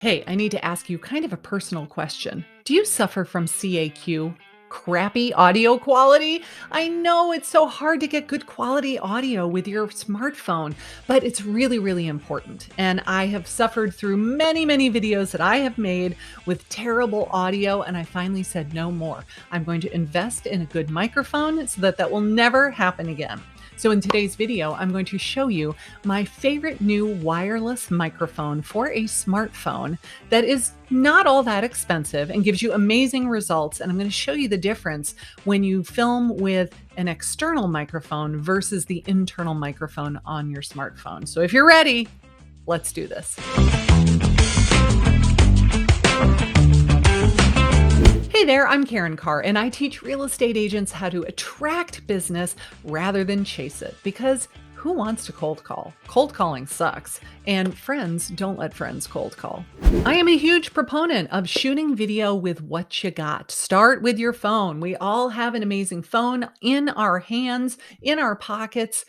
Hey, I need to ask you kind of a personal question. Do you suffer from CAQ? Crappy audio quality? I know it's so hard to get good quality audio with your smartphone, but it's really, really important. And I have suffered through many, many videos that I have made with terrible audio, and I finally said no more. I'm going to invest in a good microphone so that that will never happen again. So in today's video, I'm going to show you my favorite new wireless microphone for a smartphone that is not all that expensive and gives you amazing results. And I'm going to show you the difference when you film with an external microphone versus the internal microphone on your smartphone. So if you're ready, let's do this. Hey there, I'm Karin Carr, and I teach real estate agents how to attract business rather than chase it, because who wants to cold call? Cold calling sucks, and friends don't let friends cold call. I am a huge proponent of shooting video with what you got. Start with your phone. We all have an amazing phone in our hands, in our pockets,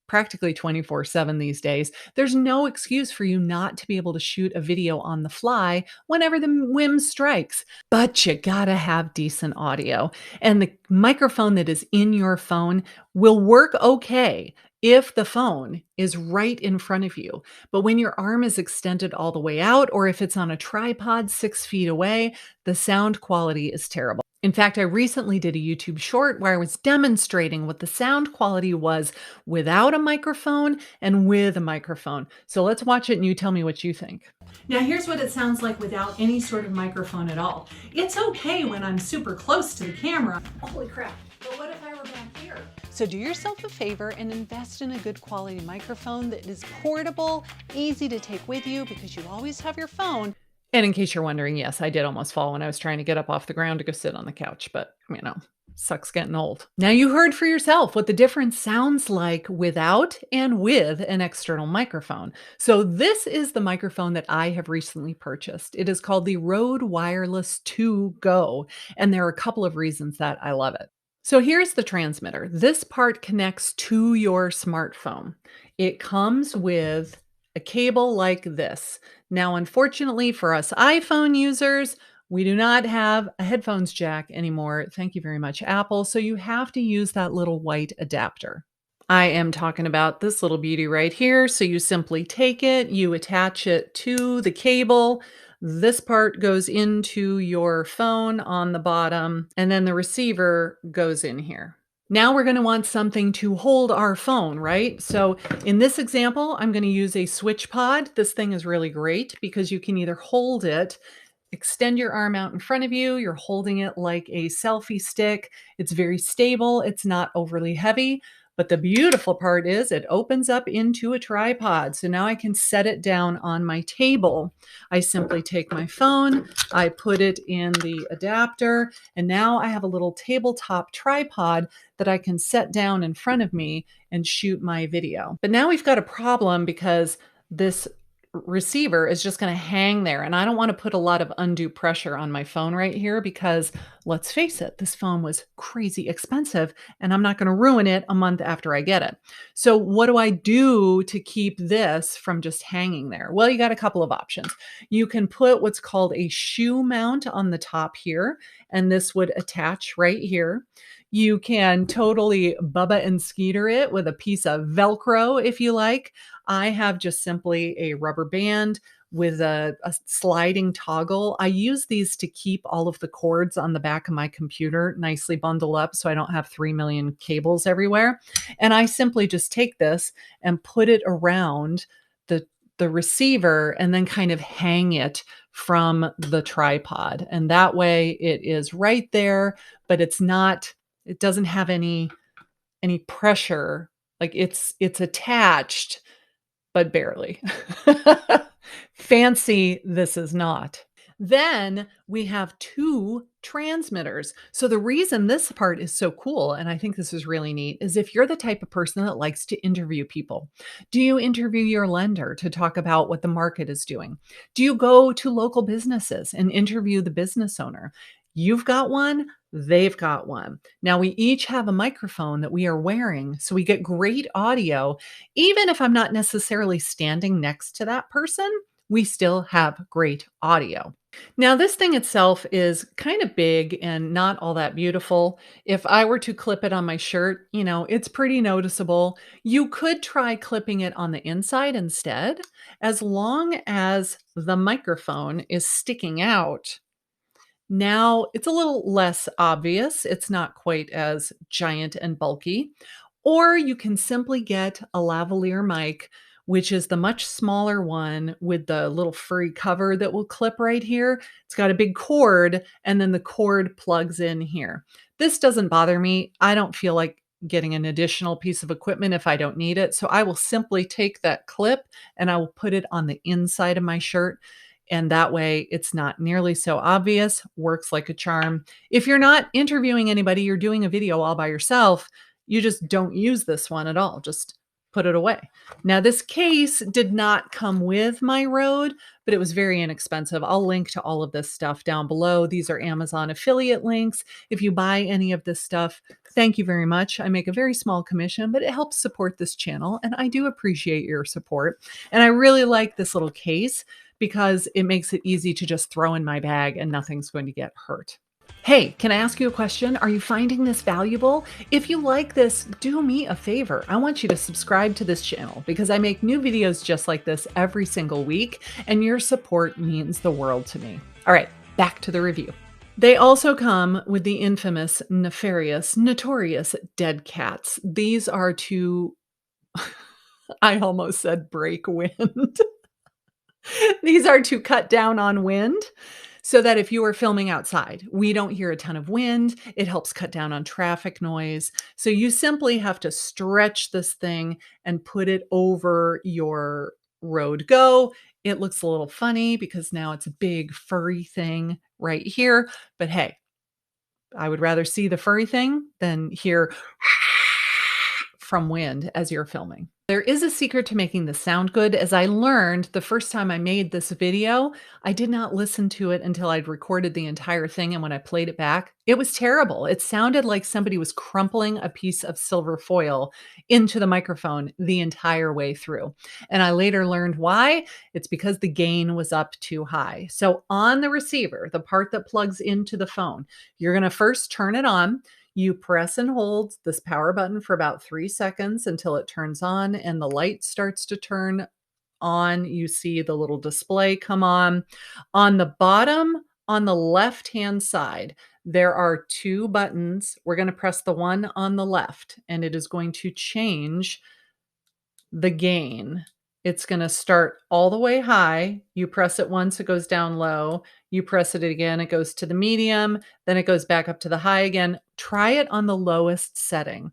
practically 24/7 these days. There's no excuse for you not to be able to shoot a video on the fly whenever the whim strikes. But you gotta have decent audio. And the microphone that is in your phone will work okay if the phone is right in front of you. But when your arm is extended all the way out, or if it's on a tripod 6 feet away, the sound quality is terrible. In fact, I recently did a YouTube short where I was demonstrating what the sound quality was without a microphone and with a microphone. So let's watch it and you tell me what you think. Now, here's what it sounds like without any sort of microphone at all. It's okay when I'm super close to the camera. Holy crap. But what if I were back here? So do yourself a favor and invest in a good quality microphone that is portable, easy to take with you because you always have your phone. And in case you're wondering, yes, I did almost fall when I was trying to get up off the ground to go sit on the couch, but sucks getting old. Now you heard for yourself what the difference sounds like without and with an external microphone. So this is the microphone that I have recently purchased. It is called the Rode Wireless 2 Go, and there are a couple of reasons that I love it. So here's the transmitter. This part connects to your smartphone. It comes with a cable like this. Now, unfortunately for us iPhone users, we do not have a headphones jack anymore. Thank you very much, Apple. So you have to use that little white adapter. I am talking about this little beauty right here. So you simply take it, you attach it to the cable. This part goes into your phone on the bottom, and then the receiver goes in here. Now we're going to want something to hold our phone, right? So in this example, I'm going to use a switch pod. This thing is really great because you can either hold it, extend your arm out in front of you. You're holding it like a selfie stick. It's very stable. It's not overly heavy. But the beautiful part is it opens up into a tripod. So now I can set it down on my table. I simply take my phone, I put it in the adapter, and now I have a little tabletop tripod that I can set down in front of me and shoot my video. But now we've got a problem because this receiver is just going to hang there. And I don't want to put a lot of undue pressure on my phone right here because let's face it, this phone was crazy expensive and I'm not going to ruin it a month after I get it. So what do I do to keep this from just hanging there? Well, you got a couple of options. You can put what's called a shoe mount on the top here, and this would attach right here. You can totally Bubba and Skeeter it with a piece of Velcro if you like. I have just simply a rubber band with a sliding toggle. I use these to keep all of the cords on the back of my computer nicely bundled up so I don't have 3 million cables everywhere. And I simply just take this and put it around the receiver and then kind of hang it from the tripod. And that way it is right there, but it doesn't have any pressure. Like it's attached, but barely. Fancy this is not. Then we have two transmitters. So the reason this part is so cool, and I think this is really neat, is if you're the type of person that likes to interview people. Do you interview your lender to talk about what the market is doing? Do you go to local businesses and interview the business owner? You've got one, they've got one. Now we each have a microphone that we are wearing, so we get great audio, even if I'm not necessarily standing next to that person. we still have great audio. Now, this thing itself is kind of big and not all that beautiful. If I were to clip it on my shirt, it's pretty noticeable. You could try clipping it on the inside instead, as long as the microphone is sticking out. Now it's a little less obvious. It's not quite as giant and bulky. Or you can simply get a lavalier mic, which is the much smaller one with the little furry cover that will clip right here. It's got a big cord, and then the cord plugs in here. This doesn't bother me. I don't feel like getting an additional piece of equipment if I don't need it. So I will simply take that clip and I will put it on the inside of my shirt. And that way it's not nearly so obvious, works like a charm. If you're not interviewing anybody, you're doing a video all by yourself, you just don't use this one at all. Just put it away. Now, this case did not come with my Rode, but it was very inexpensive. I'll link to all of this stuff down below. These are Amazon affiliate links. If you buy any of this stuff, thank you very much. I make a very small commission, but it helps support this channel, and I do appreciate your support. And I really like this little case because it makes it easy to just throw in my bag and nothing's going to get hurt. Hey, can I ask you a question? Are you finding this valuable? If you like this, do me a favor. I want you to subscribe to this channel because I make new videos just like this every single week, and your support means the world to me. All right, back to the review. They also come with the infamous, nefarious, notorious dead cats. These are to, I almost said break wind. These are to cut down on wind so that if you are filming outside, we don't hear a ton of wind. It helps cut down on traffic noise. So you simply have to stretch this thing and put it over your Rode Go. It looks a little funny because now it's a big furry thing right here. But hey, I would rather see the furry thing than hear from wind as you're filming. There is a secret to making this sound good. As I learned the first time I made this video, I did not listen to it until I'd recorded the entire thing. And when I played it back, it was terrible. It sounded like somebody was crumpling a piece of silver foil into the microphone the entire way through. And I later learned why. It's because the gain was up too high. So on the receiver, the part that plugs into the phone, you're going to first turn it on. You press and hold this power button for about 3 seconds until it turns on and the light starts to turn on. You see the little display come on. On the bottom, on the left-hand side, there are 2 buttons. We're going to press the one on the left, and it is going to change the gain. It's going to start all the way high. You press it once, it goes down low. You press it again, it goes to the medium. Then it goes back up to the high again. Try it on the lowest setting.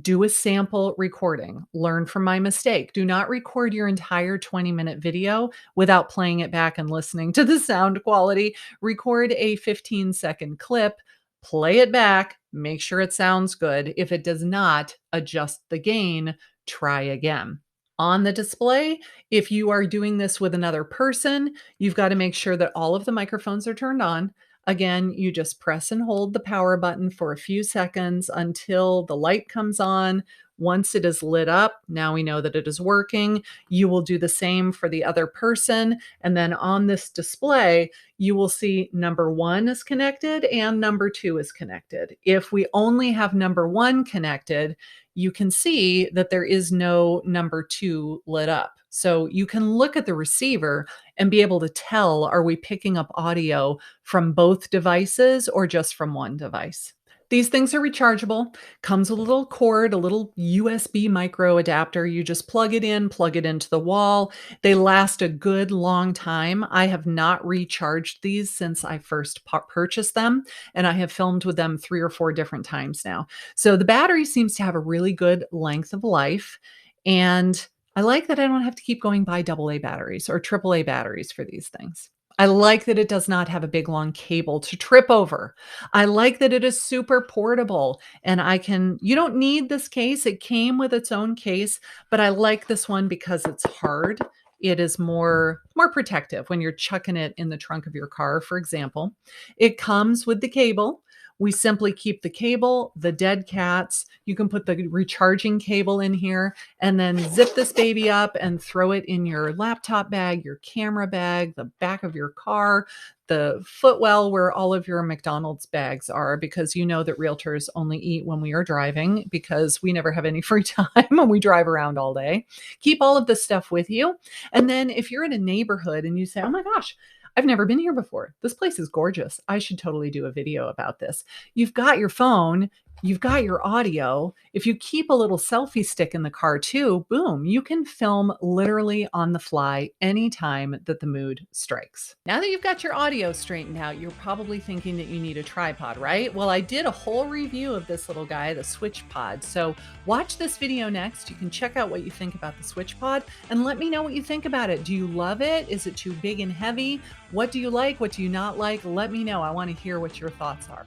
Do a sample recording. Learn from my mistake. Do not record your entire 20-minute video without playing it back and listening to the sound quality. Record a 15-second clip, play it back, make sure it sounds good. If it does not, adjust the gain. Try again. On the display, if you are doing this with another person, you've got to make sure that all of the microphones are turned on. Again, you just press and hold the power button for a few seconds until the light comes on. Once it is lit up, now we know that it is working. You will do the same for the other person. And then on this display, you will see number 1 is connected and number 2 is connected. If we only have number 1 connected, you can see that there is no number 2 lit up. So you can look at the receiver and be able to tell, are we picking up audio from both devices or just from one device? These things are rechargeable, comes with a little cord, a little USB micro adapter. You just plug it in, plug it into the wall. They last a good long time. I have not recharged these since I first purchased them, and I have filmed with them 3 or 4 different times now. So the battery seems to have a really good length of life, and I like that I don't have to keep going buy AA batteries or AAA batteries for these things. I like that it does not have a big long cable to trip over. I like that it is super portable and you don't need this case. It came with its own case, but I like this one because it's hard. It is more protective when you're chucking it in the trunk of your car, for example. It comes with the cable, We simply keep the cable, the dead cats. You can put the recharging cable in here and then zip this baby up and throw it in your laptop bag, your camera bag, the back of your car, the footwell where all of your McDonald's bags are, because you know that realtors only eat when we are driving because we never have any free time and we drive around all day. Keep all of this stuff with you. And then if you're in a neighborhood and you say, oh my gosh, I've never been here before. This place is gorgeous. I should totally do a video about this. You've got your phone, you've got your audio. If you keep a little selfie stick in the car too, boom, you can film literally on the fly anytime that the mood strikes. Now that you've got your audio straightened out, you're probably thinking that you need a tripod, right? Well, I did a whole review of this little guy, the Switch Pod. So watch this video next. You can check out what you think about the Switch Pod and let me know what you think about it. Do you love it? Is it too big and heavy? What do you like? What do you not like? Let me know. I want to hear what your thoughts are.